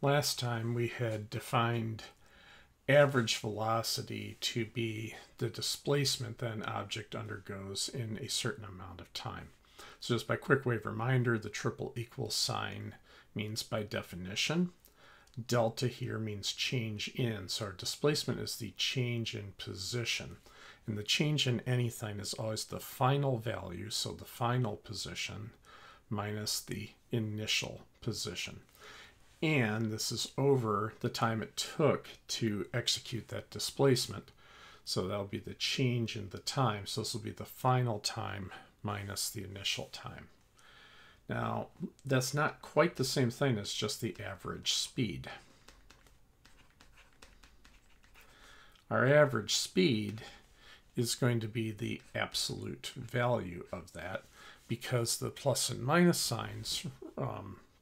Last time we had defined average velocity to be the displacement that an object undergoes in a certain amount of time. So just by quick wave reminder, the triple equal sign means by definition. Delta here means change in. So our displacement is the change in position. And the change in anything is always the final value, so the final position, minus the initial position. And this is over the time it took to execute that displacement. So that'll be the change in the time. So this will be the final time minus the initial time. Now, that's not quite the same thing as just the average speed. Our average speed is going to be the absolute value of that, because the plus and minus signs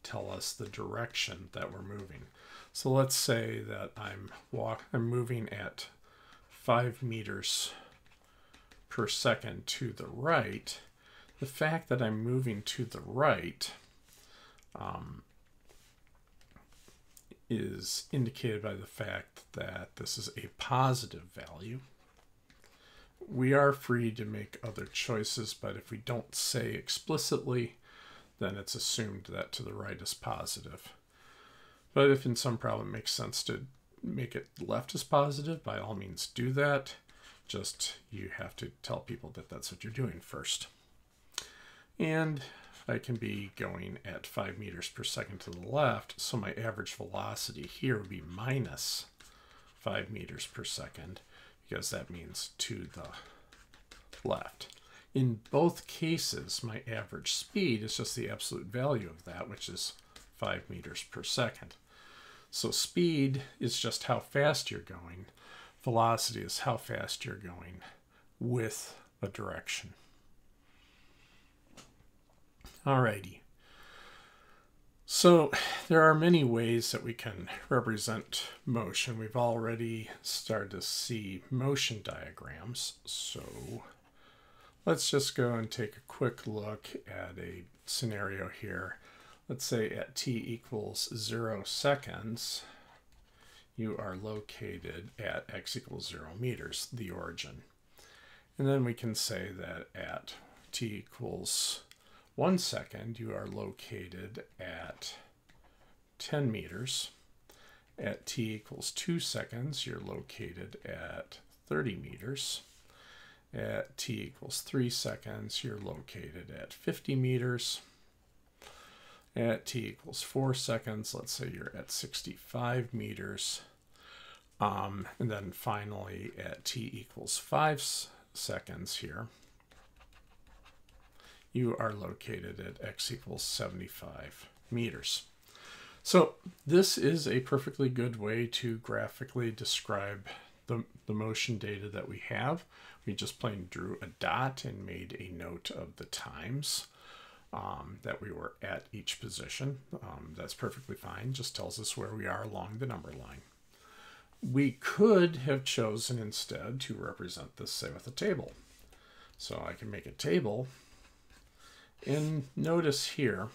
tell us the direction that we're moving. So let's say that I'm moving at 5 meters per second to the right. The fact that I'm moving to the right is indicated by the fact that this is a positive value. We are free to make other choices, but if we don't say explicitly, then it's assumed that to the right is positive. But if in some problem it makes sense to make it left is positive, by all means do that. Just you have to tell people that that's what you're doing first. And I can be going at 5 meters per second to the left, so my average velocity here would be minus 5 meters per second, because that means to the left. In both cases, my average speed is just the absolute value of that, which is 5 meters per second. So speed is just how fast you're going. Velocity is how fast you're going with a direction. Alrighty. So there are many ways that we can represent motion. We've already started to see motion diagrams. So let's just go and take a quick look at a scenario here. Let's say at t equals 0 seconds, you are located at x equals 0 meters, the origin. And then we can say that at t equals 1 second, you are located at 10 meters. At t equals 2 seconds, you're located at 30 meters. At t equals 3 seconds, you're located at 50 meters. At t equals 4 seconds, let's say you're at 65 meters. And then finally, at t equals 5 seconds here, you are located at x equals 75 meters. So this is a perfectly good way to graphically describe the motion data that we have. We just plain drew a dot and made a note of the times that we were at each position. That's perfectly fine, just tells us where we are along the number line. We could have chosen instead to represent this, say, with a table. So I can make a table. And notice here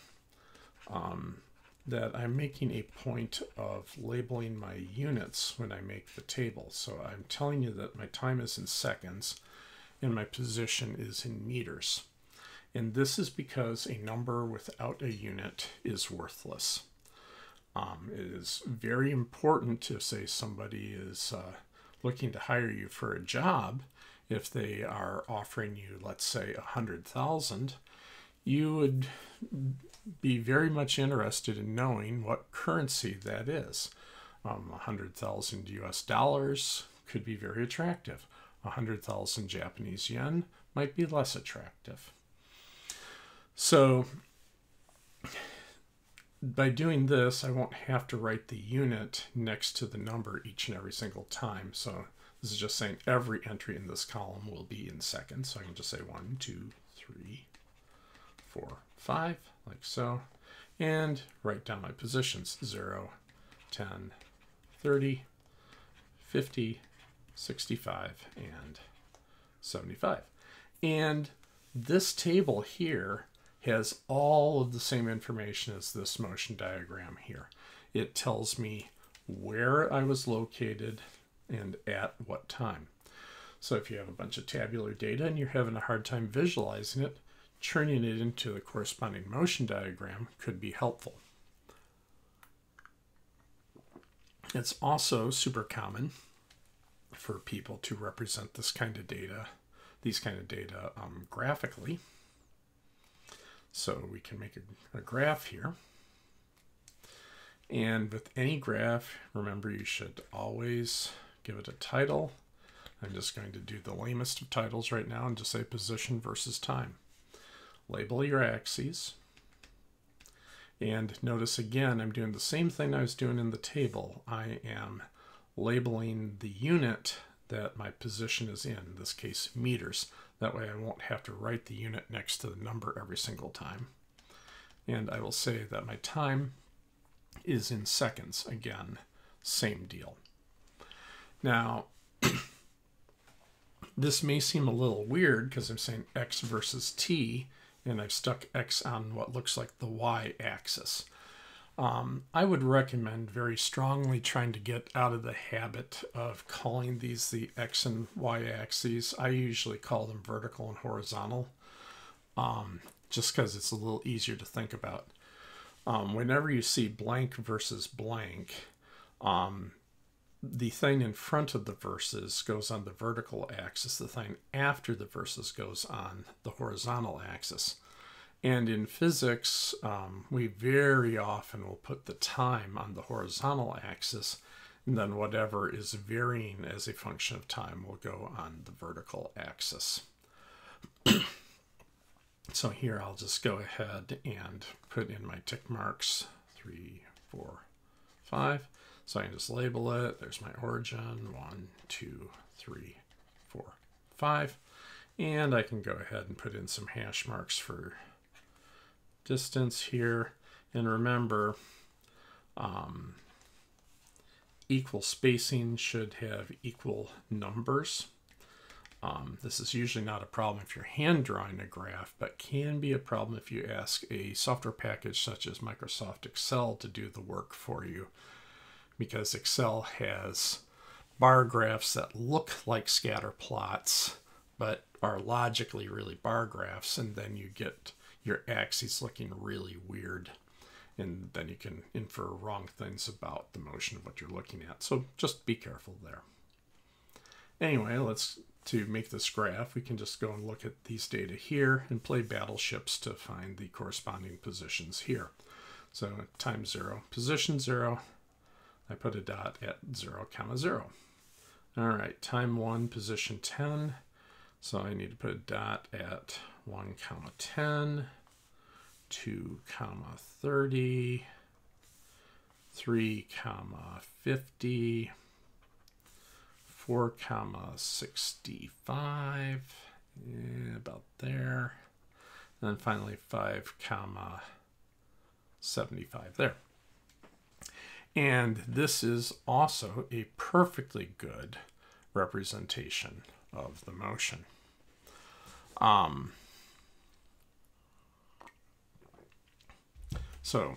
that I'm making a point of labeling my units when I make the table. So I'm telling you that my time is in seconds and my position is in meters. And this is because a number without a unit is worthless. It is very important to say somebody is looking to hire you for a job. If they are offering you, let's say, 100,000, you would be very much interested in knowing what currency that is. 100,000 US dollars could be very attractive. 100,000 Japanese yen might be less attractive. So by doing this, I won't have to write the unit next to the number each and every single time. So this is just saying every entry in this column will be in seconds. So I can just say 1, 2, 3, 4, 5, like so, and write down my positions: 0, 10, 30, 50, 65, and 75. And this table here has all of the same information as this motion diagram here. it tells me where I was located and at what time. So if you have a bunch of tabular data and you're having a hard time visualizing it, turning it into the corresponding motion diagram could be helpful. It's also super common for people to represent this kind of data, these kind of data graphically. So we can make a graph here. And with any graph, remember you should always give it a title. I'm just going to do the lamest of titles right now and just say position versus time. Label your axes. And notice again, I'm doing the same thing I was doing in the table. I am labeling the unit that my position is in this case meters. That way I won't have to write the unit next to the number every single time. And I will say that my time is in seconds. Again, same deal. Now, this may seem a little weird because I'm saying x versus t, and I've stuck x on what looks like the y-axis. I would recommend very strongly trying to get out of the habit of calling these the x and y-axes. I usually call them vertical and horizontal, just because it's a little easier to think about. Whenever you see blank versus blank, the thing in front of the verses goes on the vertical axis. The thing after the verses goes on the horizontal axis. And in physics, we very often will put the time on the horizontal axis, and then whatever is varying as a function of time will go on the vertical axis. So here I'll just go ahead and put in my tick marks, 3, 4, 5. So I can just label it. There's my origin, 1, 2, 3, 4, 5. And I can go ahead and put in some hash marks for distance here. And remember, equal spacing should have equal numbers. This is usually not a problem if you're hand drawing a graph, but can be a problem if you ask a software package such as Microsoft Excel to do the work for you, because Excel has bar graphs that look like scatter plots, but are logically really bar graphs, and then you get your axes looking really weird, and then you can infer wrong things about the motion of what you're looking at. So just be careful there. Anyway, to make this graph, we can just go and look at these data here and play battleships to find the corresponding positions here. So time 0, position 0, I put a dot at 0, 0. All right, time 1, position 10. So I need to put a dot at 1, 10, 2, 30, 3, 50, 4, 65, about there. And then finally 5, 75 there. And this is also a perfectly good representation of the motion. So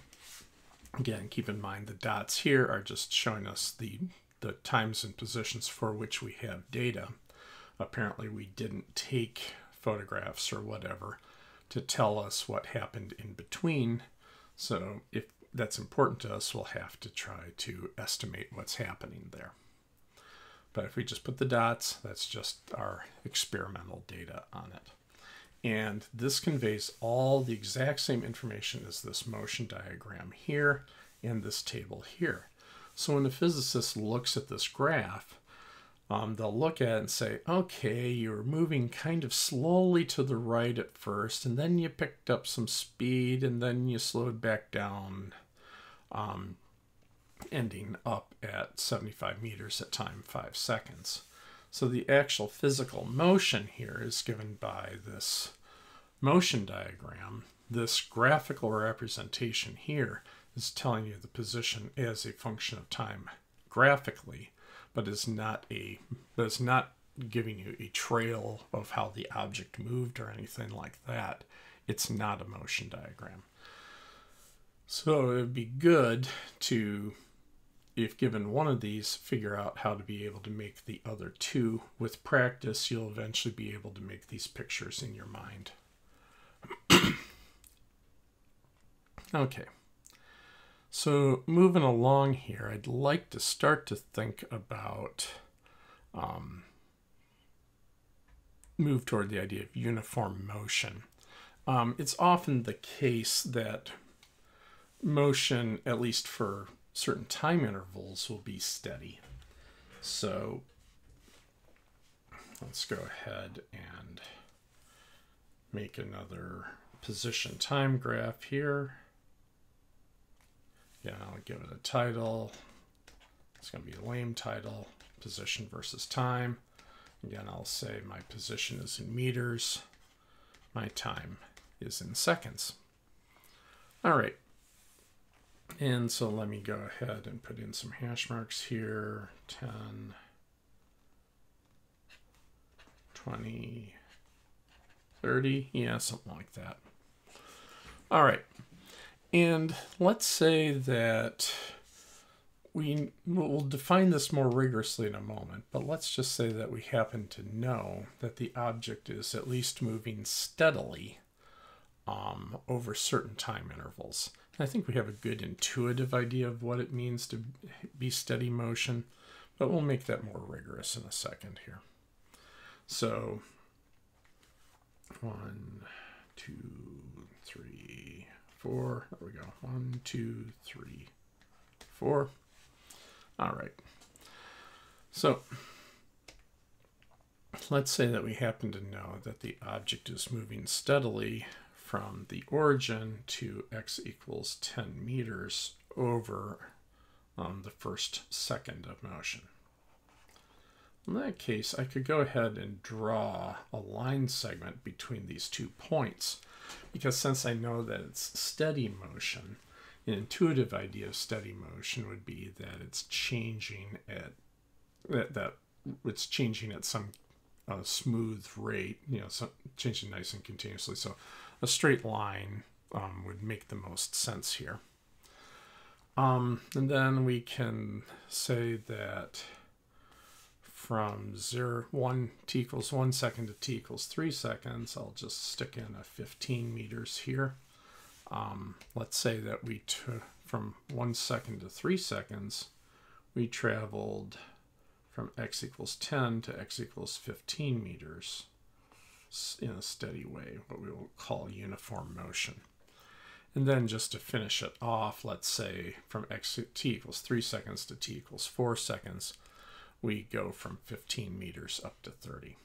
again, keep in mind the dots here are just showing us the times and positions for which we have data. Apparently we didn't take photographs or whatever to tell us what happened in between. So if that's important to us, we'll have to try to estimate what's happening there. But if we just put the dots, that's just our experimental data on it. And this conveys all the exact same information as this motion diagram here and this table here. So when a physicist looks at this graph, they'll look at it and say, okay, you were moving kind of slowly to the right at first, and then you picked up some speed, and then you slowed back down, ending up at 75 meters at time 5 seconds. So the actual physical motion here is given by this motion diagram. This graphical representation here is telling you the position as a function of time graphically, but is not giving you a trail of how the object moved or anything like that. It's not a motion diagram. So it would be good to, if given one of these, figure out how to be able to make the other two. With practice, you'll eventually be able to make these pictures in your mind. Okay. So moving along here, I'd like to start to think about, move toward the idea of uniform motion. It's often the case that motion, at least for certain time intervals, will be steady. So let's go ahead and make another position time graph here. Again, I'll give it a title. It's going to be a lame title, position versus time. Again, I'll say my position is in meters. My time is in seconds. All right. And so let me go ahead and put in some hash marks here. 10, 20, 30. Yeah, something like that. All right. And let's say that we'll define this more rigorously in a moment, but let's just say that we happen to know that the object is at least moving steadily over certain time intervals. And I think we have a good intuitive idea of what it means to be steady motion, but we'll make that more rigorous in a second here. So 1, 2, 3, 4. There we go. 1, 2, 3, 4. All right. So let's say that we happen to know that the object is moving steadily from the origin to x equals 10 meters over the first second of motion. In that case, I could go ahead and draw a line segment between these 2 points, because since I know that it's steady motion, an intuitive idea of steady motion would be that it's changing at it's changing at some smooth rate, so changing nice and continuously. So a straight line would make the most sense here. And then we can say that from 1 t equals 1 second to t equals 3 seconds, I'll just stick in a 15 meters here. Let's say that we took from 1 second to 3 seconds, we traveled from x equals 10 to x equals 15 meters in a steady way, what we will call uniform motion. And then just to finish it off, let's say from t equals 3 seconds to t equals 4 seconds, we go from 15 meters up to 30.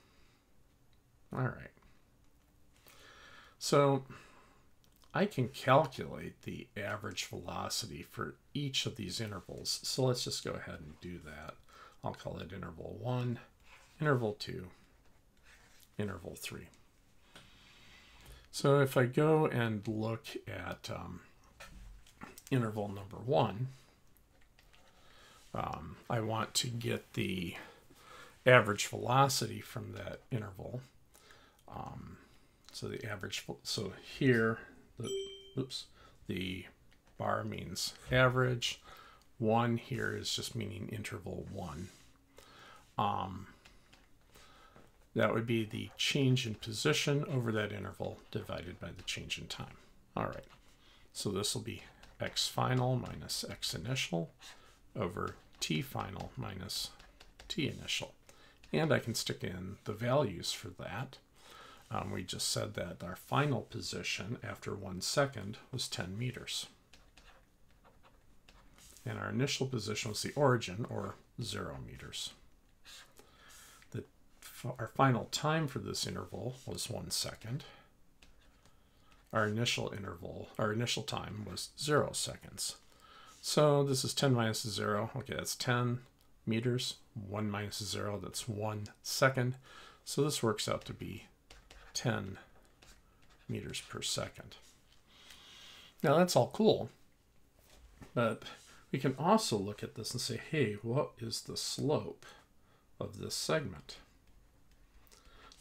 All right. So I can calculate the average velocity for each of these intervals. So let's just go ahead and do that. I'll call it interval 1, interval 2, interval 3. So if I go and look at interval number 1, I want to get the average velocity from that interval. So the average, so here, the bar means average. 1 here is just meaning interval 1. That would be the change in position over that interval divided by the change in time. All right, so this will be x final minus x initial over t final minus t initial. And I can stick in the values for that. We just said that our final position after 1 second was 10 meters. And our initial position was the origin, or 0 meters. Our final time for this interval was 1 second. Our initial time was 0 seconds. So this is 10 minus 0. Okay, that's 10 meters. 1 minus 0, that's 1 second. So this works out to be 10 meters per second. Now that's all cool, but we can also look at this and say, hey, what is the slope of this segment?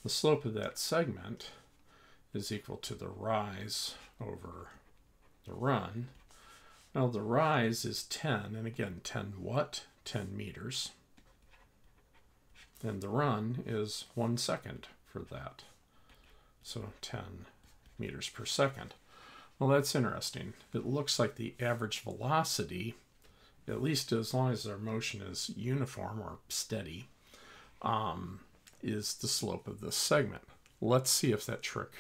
The slope of that segment is equal to the rise over the run. Now the rise is 10, and again, 10 what? 10 meters. And the run is 1 second for that. So 10 meters per second. Well, that's interesting. It looks like the average velocity, at least as long as our motion is uniform or steady, is the slope of this segment. Let's see if that trick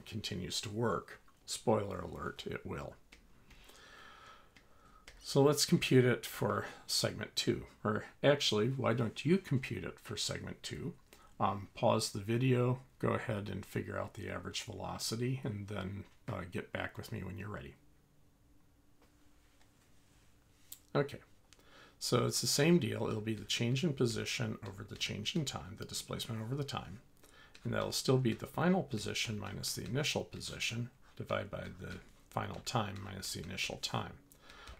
continues to work. Spoiler alert, it will. So let's compute it for segment 2. Or actually, why don't you compute it for segment 2? Pause the video, go ahead and figure out the average velocity, and then get back with me when you're ready. Okay, so it's the same deal. It'll be the change in position over the change in time, the displacement over the time. And that'll still be the final position minus the initial position, divided by the final time minus the initial time.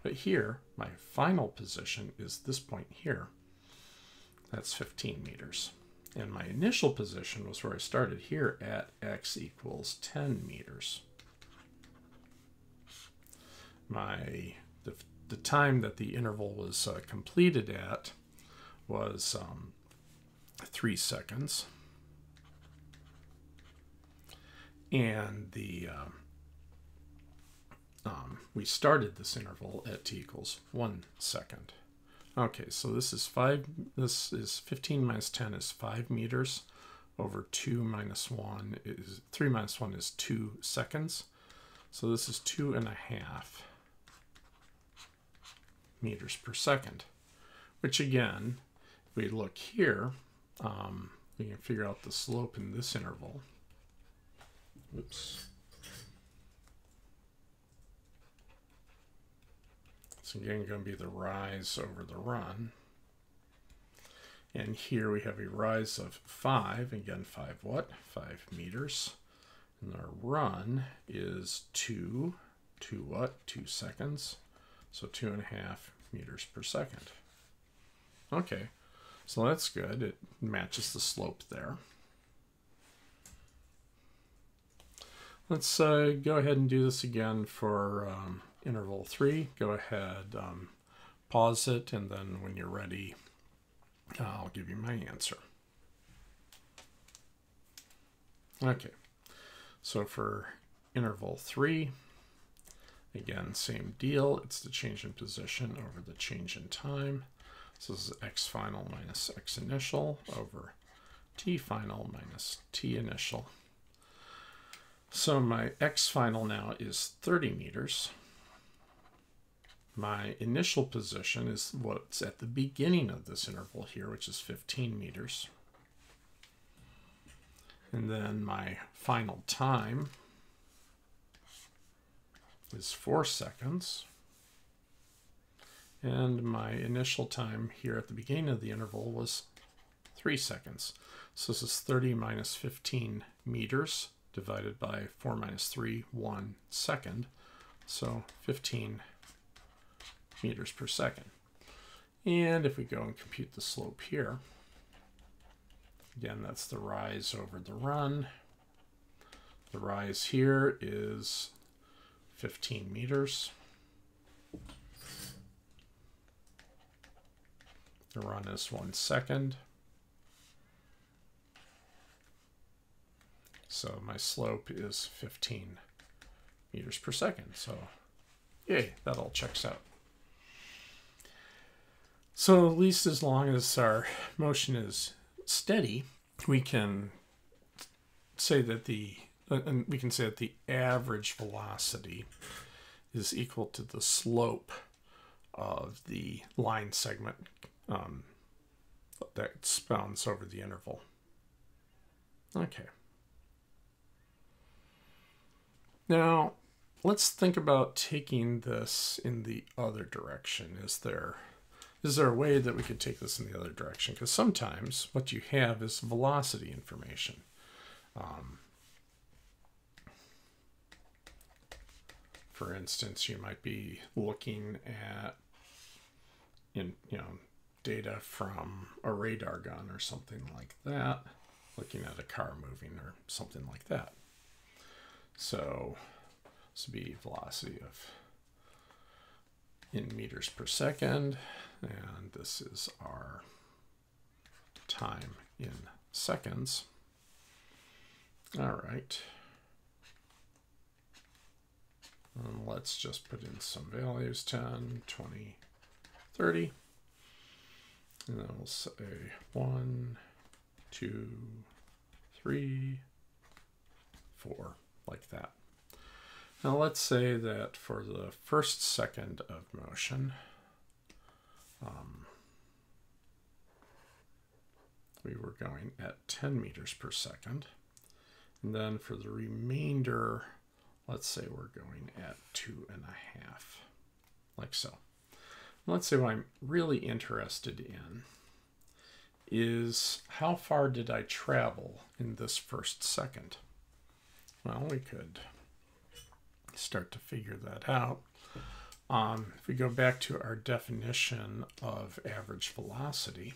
But here, my final position is this point here. That's 15 meters. And my initial position was where I started here at x equals 10 meters. The time that the interval was completed at was 3 seconds. And we started this interval at t equals 1 second. Okay, so this is 15 minus 10 is 5 meters over 2 minus 1 is 3 minus 1 is 2 seconds. So this is 2.5 meters per second, which again, if we look here, we can figure out the slope in this interval. Oops. So again, going to be the rise over the run. And here we have a rise of 5. Again, 5 what? 5 meters. And our run is 2 what? 2 seconds. So 2.5 meters per second. Okay, so that's good. It matches the slope there. Let's go ahead and do this again for interval 3. Go ahead, pause it, and then when you're ready, I'll give you my answer. Okay, so for interval 3, again, same deal. It's the change in position over the change in time. So this is x final minus x initial over t final minus t initial. So my x final now is 30 meters. My initial position is what's at the beginning of this interval here, which is 15 meters. And then my final time is 4 seconds. And my initial time here at the beginning of the interval was 3 seconds. So this is 30 minus 15 meters divided by 4 minus 3, 1 second. So 15 meters per second. And if we go and compute the slope here, again, that's the rise over the run. The rise here is 15 meters. The run is 1 second. So my slope is 15 meters per second. So yay, that all checks out. So at least as long as our motion is steady, we can say that the average velocity is equal to the slope of the line segment that spans over the interval. Okay. Now, let's think about taking this in the other direction. Is there a way that we could take this in the other direction? Because sometimes what you have is velocity information. For instance, you might be looking at data from a radar gun or something like that, looking at a car moving or something like that. So this would be velocity of in meters per second, and this is our time in seconds. All right. And let's just put in some values, 10, 20, 30. And then we'll say 1, 2, 3, 4, like that. Now let's say that for the first second of motion, we were going at 10 meters per second. And then for the remainder, let's say we're going at 2.5, like so. Let's say what I'm really interested in is how far did I travel in this first second? Well, we could start to figure that out. If we go back to our definition of average velocity,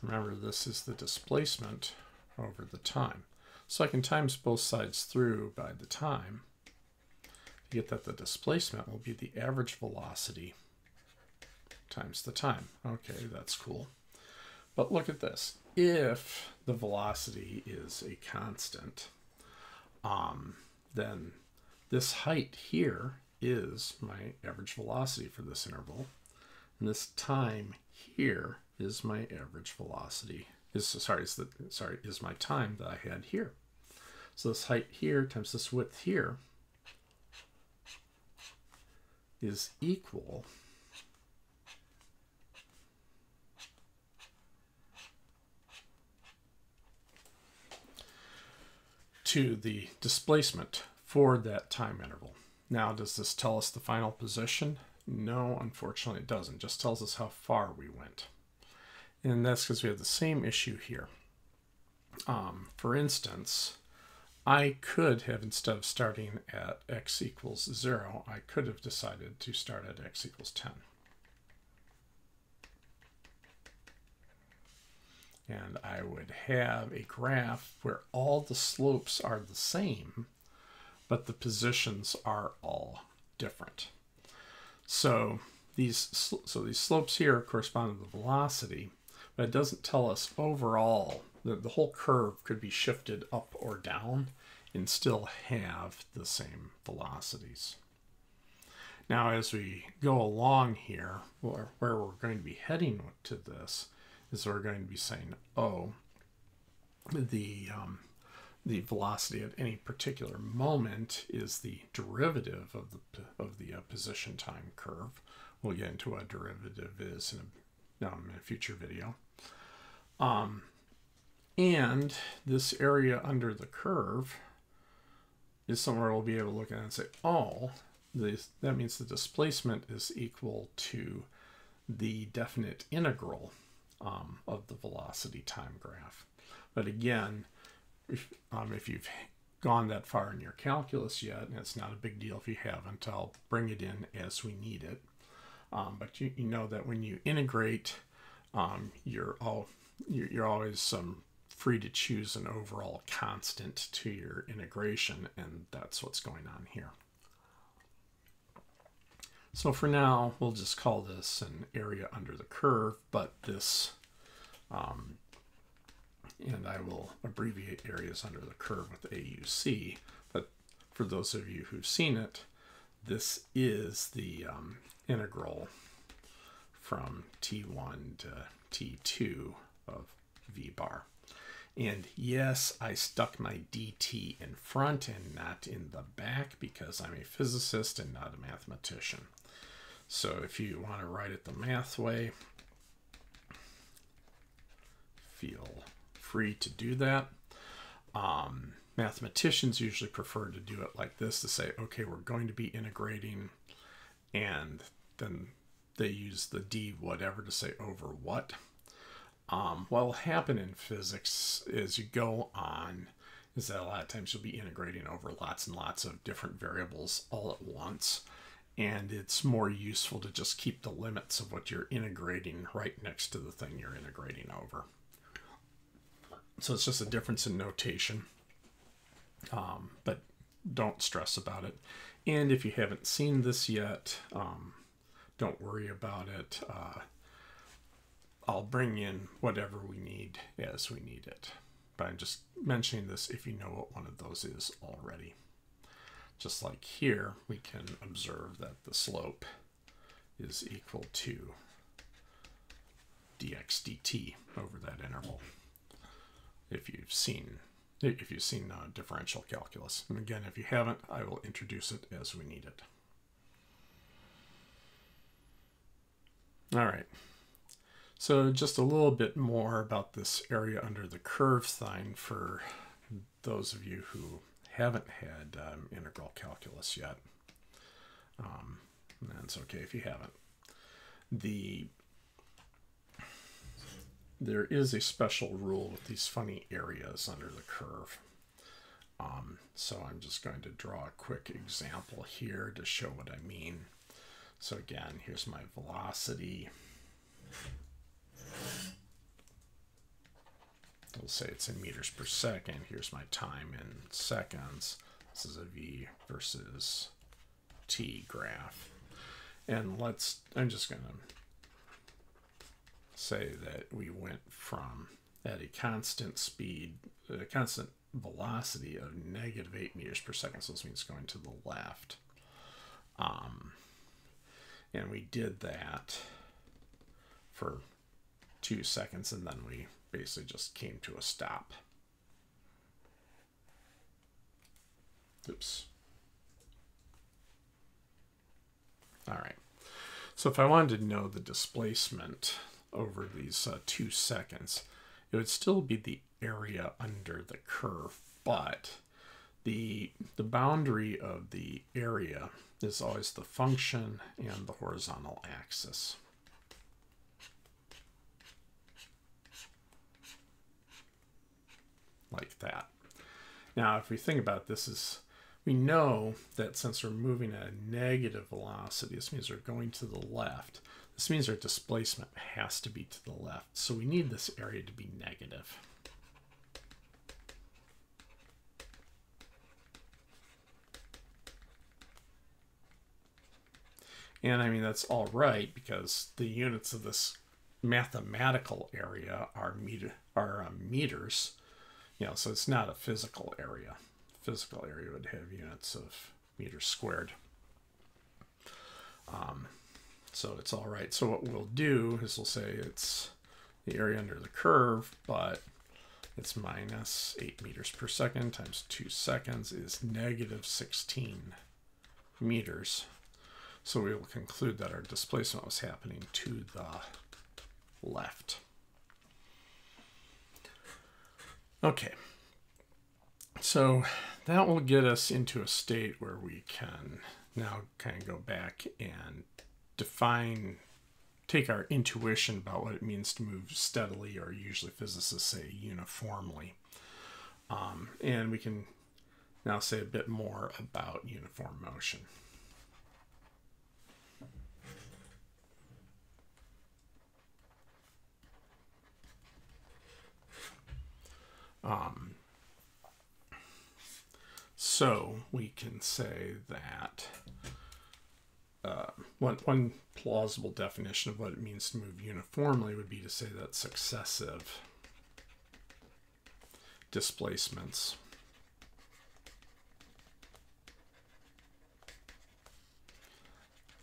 remember this is the displacement over the time. So I can times both sides through by the time to get that the displacement will be the average velocity times the time. Okay, that's cool. But look at this. If the velocity is a constant, then this height here is my average velocity for this interval. And this time here is my average velocity. Is my time that I had here. So this height here times this width here is equal to the displacement for that time interval. Now, does this tell us the final position? No, unfortunately it doesn't. It just tells us how far we went. And that's because we have the same issue here. For instance, I could have, instead of starting at x equals 0, I could have decided to start at x equals 10. And I would have a graph where all the slopes are the same, but the positions are all different. So these slopes here correspond to the velocity, but it doesn't tell us overall that the whole curve could be shifted up or down and still have the same velocities. Now, as we go along here, where we're going to be heading to this is we're going to be saying, oh, the velocity at any particular moment is the derivative of the position time curve. We'll get into what derivative is in a future video. And this area under the curve is somewhere we'll be able to look at and say, oh, that means the displacement is equal to the definite integral of the velocity time graph. But again, if you've gone that far in your calculus yet, and it's not a big deal if you haven't, I'll bring it in as we need it. But you know that when you integrate, you're always free to choose an overall constant to your integration, and that's what's going on here. So for now, we'll just call this an area under the curve, but this, and I will abbreviate areas under the curve with AUC, but for those of you who've seen it, this is the integral from T1 to T2 of V bar. And yes, I stuck my dt in front and not in the back because I'm a physicist and not a mathematician. So if you want to write it the math way, feel free to do that. Mathematicians usually prefer to do it like this, to say, okay, we're going to be integrating, and then they use the d whatever to say over what. What will happen in physics as you go on is that a lot of times you'll be integrating over lots and lots of different variables all at once, and it's more useful to just keep the limits of what you're integrating right next to the thing you're integrating over. So it's just a difference in notation, but don't stress about it. And if you haven't seen this yet, don't worry about it. I'll bring in whatever we need as we need it. But I'm just mentioning this if you know what one of those is already. Just like here, we can observe that the slope is equal to dx dt over that interval. If you've seen differential calculus. And again, if you haven't, I will introduce it as we need it. All right. So just a little bit more about this area under the curve sign for those of you who haven't had integral calculus yet. And it's okay if you haven't. There is a special rule with these funny areas under the curve. So I'm just going to draw a quick example here to show what I mean. So again, here's my velocity. We'll say it's in meters per second. Here's my time in seconds. This is a v versus t graph. And I'm just going to say that we went from at a constant speed, a constant velocity of -8 meters per second. So this means going to the left. And we did that for 2 seconds, and then we basically just came to a stop. Oops. All right. So if I wanted to know the displacement over these 2 seconds, it would still be the area under the curve, but the boundary of the area is always the function and the horizontal axis. Like that. Now, if we think about this, we know that since we're moving at a negative velocity, this means we're going to the left. This means our displacement has to be to the left. So we need this area to be negative. And I mean, that's all right because the units of this mathematical area are meters. You know, so it's not a physical area. Physical area would have units of meters squared. So it's all right. So what we'll do is we'll say it's the area under the curve, but it's minus 8 meters per second times 2 seconds is -16 meters. So we will conclude that our displacement was happening to the left. Okay, so that will get us into a state where we can now kind of go back and take our intuition about what it means to move steadily, or usually physicists say uniformly. And we can now say a bit more about uniform motion. So we can say that one plausible definition of what it means to move uniformly would be to say that successive displacements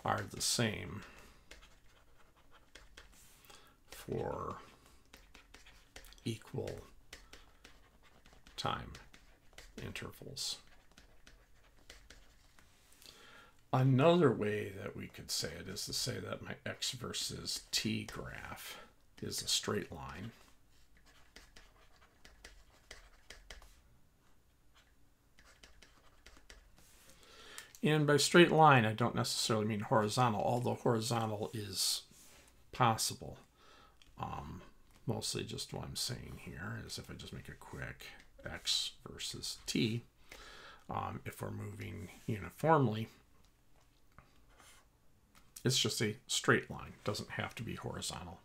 are the same for equal time intervals. Another way that we could say it is to say that my x versus t graph is a straight line. And by straight line, I don't necessarily mean horizontal, although horizontal is possible. Mostly just what I'm saying here is if I just make a quick x versus t, if we're moving uniformly, it's just a straight line. It doesn't have to be horizontal.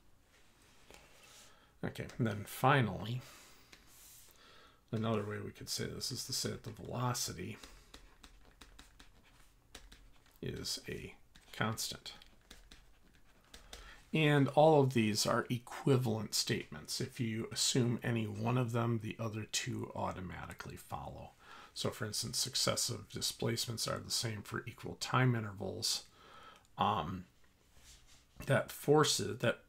Okay, and then finally, another way we could say this is to say that the velocity is a constant. And all of these are equivalent statements. If you assume any one of them, the other two automatically follow. So for instance, successive displacements are the same for equal time intervals. That forces, that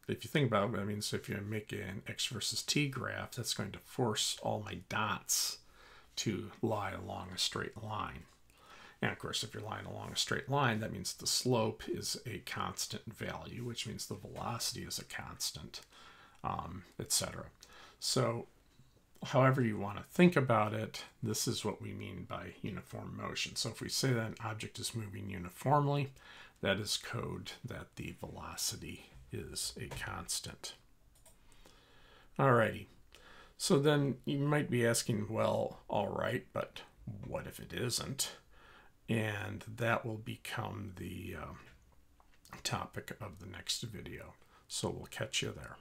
if you think about it, that means if you make an x versus t graph, that's going to force all my dots to lie along a straight line. And of course, if you're lying along a straight line, that means the slope is a constant value, which means the velocity is a constant, etc. So however you want to think about it, this is what we mean by uniform motion. So if we say that an object is moving uniformly, that is code that the velocity is a constant. Alrighty. So then you might be asking, well, all right, but what if it isn't? And that will become the topic of the next video. So we'll catch you there.